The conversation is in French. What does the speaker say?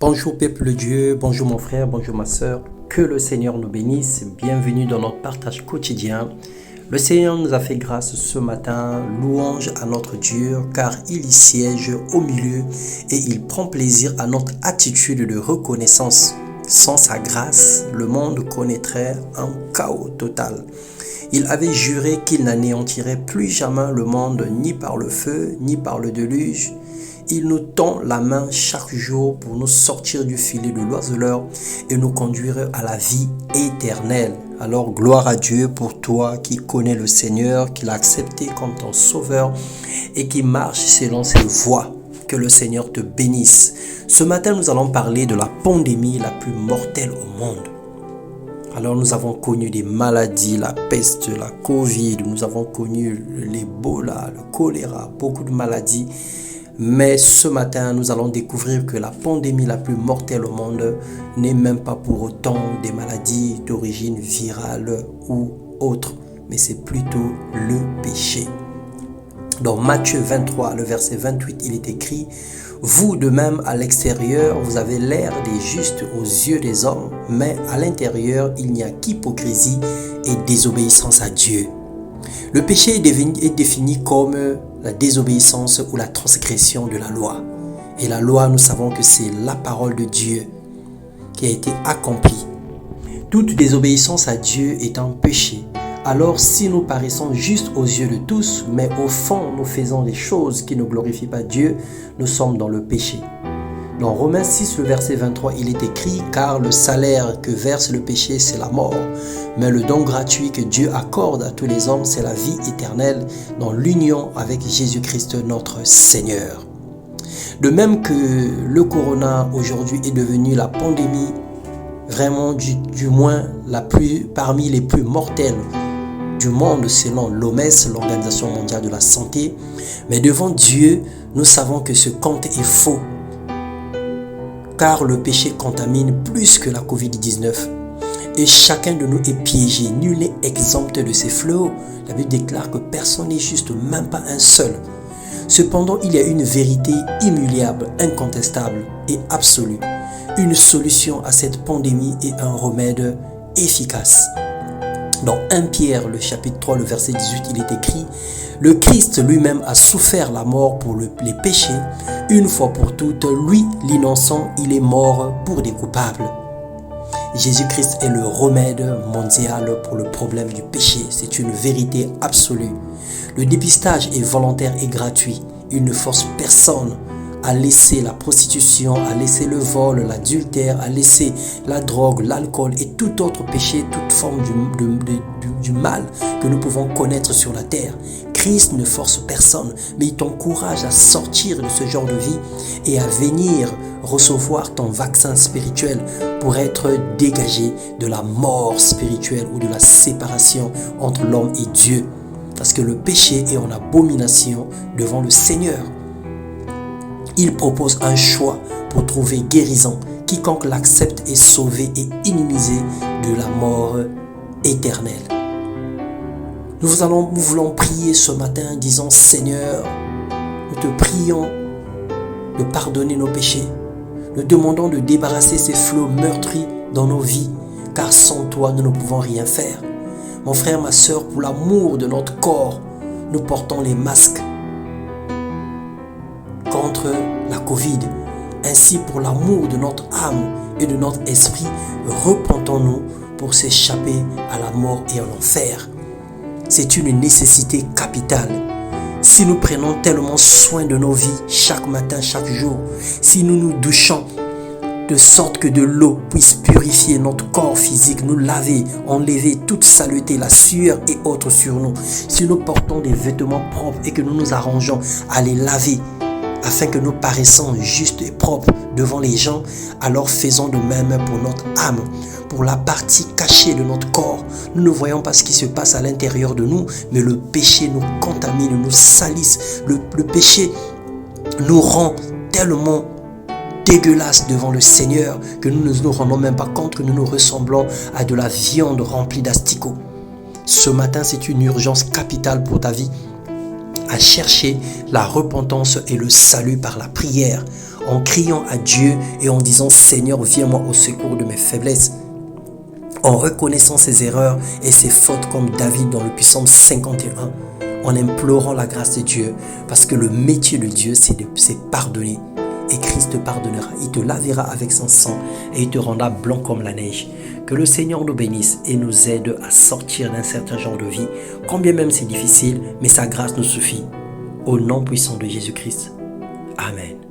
Bonjour peuple de Dieu, bonjour mon frère, bonjour ma soeur, que le Seigneur nous bénisse, bienvenue dans notre partage quotidien. Le Seigneur nous a fait grâce ce matin, louange à notre Dieu car il y siège au milieu et il prend plaisir à notre attitude de reconnaissance. Sans sa grâce, le monde connaîtrait un chaos total. Il avait juré qu'il n'anéantirait plus jamais le monde ni par le feu ni par le déluge. Il nous tend la main chaque jour pour nous sortir du filet de l'oiseleur et nous conduire à la vie éternelle. Alors gloire à Dieu pour toi qui connais le Seigneur, qui l'a accepté comme ton sauveur et qui marche selon ses voies. Que le Seigneur te bénisse. Ce matin, nous allons parler de la pandémie la plus mortelle au monde. Alors nous avons connu des maladies, la peste, la Covid, nous avons connu l'Ebola, le choléra, beaucoup de maladies. Mais ce matin, nous allons découvrir que la pandémie la plus mortelle au monde n'est même pas pour autant des maladies d'origine virale ou autre, mais c'est plutôt le péché. Dans Matthieu 23, le verset 28, il est écrit « Vous de même à l'extérieur, vous avez l'air des justes aux yeux des hommes, mais à l'intérieur, il n'y a qu'hypocrisie et désobéissance à Dieu. » Le péché est défini comme la désobéissance ou la transgression de la loi. Et la loi, nous savons que c'est la parole de Dieu qui a été accomplie. Toute désobéissance à Dieu est un péché. Alors si nous paraissons justes aux yeux de tous, mais au fond nous faisons des choses qui ne glorifient pas Dieu, nous sommes dans le péché. Dans Romains 6, le verset 23, il est écrit « Car le salaire que verse le péché, c'est la mort. Mais le don gratuit que Dieu accorde à tous les hommes, c'est la vie éternelle dans l'union avec Jésus-Christ notre Seigneur. » De même que le corona aujourd'hui est devenu la pandémie, vraiment du moins parmi les plus mortelles du monde selon l'OMS, l'Organisation mondiale de la santé. Mais devant Dieu, nous savons que ce compte est faux. Car le péché contamine plus que la Covid-19. Et chacun de nous est piégé. Nul n'est exempt de ces fléaux. La Bible déclare que personne n'est juste, même pas un seul. Cependant, il y a une vérité immuable, incontestable et absolue. Une solution à cette pandémie et un remède efficace. Dans 1 Pierre, le chapitre 3, le verset 18, il est écrit « Le Christ lui-même a souffert la mort pour les péchés, une fois pour toutes, lui, l'innocent, il est mort pour des coupables. » Jésus-Christ est le remède mondial pour le problème du péché. C'est une vérité absolue. Le dépistage est volontaire et gratuit. Il ne force personne à laisser la prostitution, à laisser le vol, l'adultère, à laisser la drogue, l'alcool et tout autre péché, toute forme du mal que nous pouvons connaître sur la terre. Christ ne force personne, mais il t'encourage à sortir de ce genre de vie et à venir recevoir ton vaccin spirituel pour être dégagé de la mort spirituelle ou de la séparation entre l'homme et Dieu. Parce que le péché est en abomination devant le Seigneur. Il propose un choix pour trouver guérison. Quiconque l'accepte est sauvé et immunisé de la mort éternelle. Nous voulons prier ce matin en disant « Seigneur, nous te prions de pardonner nos péchés. Nous demandons de débarrasser ces flots meurtris dans nos vies, car sans toi, nous ne pouvons rien faire. Mon frère, ma soeur, pour l'amour de notre corps, nous portons les masques contre la Covid. Ainsi, pour l'amour de notre âme et de notre esprit, repentons-nous pour s'échapper à la mort et à l'enfer. C'est une nécessité capitale. Si nous prenons tellement soin de nos vies chaque matin, chaque jour, si nous nous douchons de sorte que de l'eau puisse purifier notre corps physique, nous laver, enlever toute saleté, la sueur et autres sur nous, si nous portons des vêtements propres et que nous nous arrangeons à les laver, afin que nous paraissons justes et propres devant les gens, alors faisons de même pour notre âme, pour la partie cachée de notre corps. Nous ne voyons pas ce qui se passe à l'intérieur de nous, mais le péché nous contamine, nous salisse. Le péché nous rend tellement dégueulasse devant le Seigneur que nous ne nous rendons même pas compte que nous nous ressemblons à de la viande remplie d'asticots. Ce matin, c'est une urgence capitale pour ta vie. À chercher la repentance et le salut par la prière. en criant à Dieu et en disant « Seigneur, viens-moi au secours de mes faiblesses ». En reconnaissant ses erreurs et ses fautes comme David dans le psaume 51, en implorant la grâce de Dieu, parce que le métier de Dieu, c'est pardonner. Et Christ te pardonnera, il te lavera avec son sang et il te rendra blanc comme la neige. Que le Seigneur nous bénisse et nous aide à sortir d'un certain genre de vie, combien même c'est difficile, mais sa grâce nous suffit. Au nom puissant de Jésus-Christ. Amen.